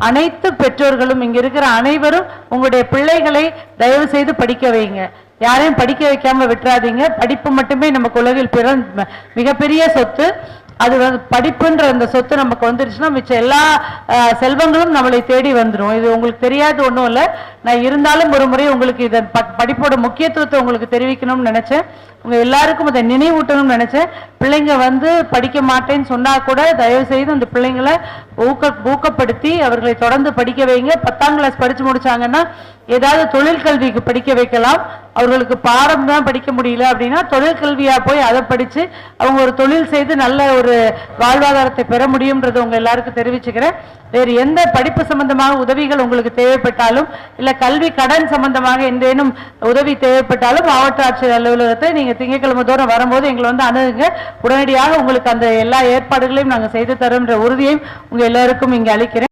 அனைத்து பெற்றோர்களும் இங்க இருக்கிற அனைவரும் உங்களுடைய பிள்ளைகளை தயவு செய்து படிக்க வைங்க. யாரையும் படிக்க வைக்காம விட்டுறாதீங்க. படிப்பு மட்டுமே நமக்கு உலகில் மிகப்பெரிய சொத்து. அது படிப்புன்ற அந்த சொத்து நமக்கு வந்துருச்சுன்னா மிச்ச எல்லா செல்வங்களும் நம்மளை தேடி வந்துடும். இது உங்களுக்கு தெரியாது ஒன்றும் இல்லை. நான் இருந்தாலும் ஒரு முறை உங்களுக்கு இதன் படிப்போட முக்கியத்துவத்தை உங்களுக்கு தெரிவிக்கணும்னு நினைச்சேன். உங்க எல்லாருக்கும் அதை நினைவூட்டணும்னு நினைச்சேன். பிள்ளைங்க படிக்க மாட்டேன்னு சொன்னா கூட தயவு செய்து அந்த பிள்ளைங்களை ஊக்கப்படுத்தி அவர்களை தொடர்ந்து படிக்க வைங்க. 10ஆம் கிளாஸ் படிச்சு முடிச்சாங்கன்னா ஏதாவது தொழிற்கல்விக்கு படிக்க வைக்கலாம். அவர்களுக்கு பாடம் தான் படிக்க முடியல அப்படின்னா தொழிற்கல்வியா போய் அதை படிச்சு அவங்க ஒரு தொழில் செய்து நல்ல ஒரு வாழ்வாதாரத்தை பெற முடியும்ன்றது உங்க எல்லாருக்கும் தெரிவிச்சுக்கிறேன். வேறு எந்த படிப்பு சம்பந்தமாக உதவிகள் உங்களுக்கு தேவைப்பட்டாலும் இல்ல கல்வி கடன் சம்பந்தமாக எந்தேனும் உதவி தேவைப்பட்டாலும் மாவட்ட ஆட்சியர் அலுவலகத்தை நீங்க திங்கட்கிழமை தோறும் வரும்போது எங்களை அணுகுங்க. உடனடியாக உங்களுக்கு அந்த எல்லா ஏற்பாடுகளையும் நாங்கள் செய்து தரோம்ன்ற உறுதியை உங்க எல்லாருக்கும் இங்க அளிக்கிறேன்.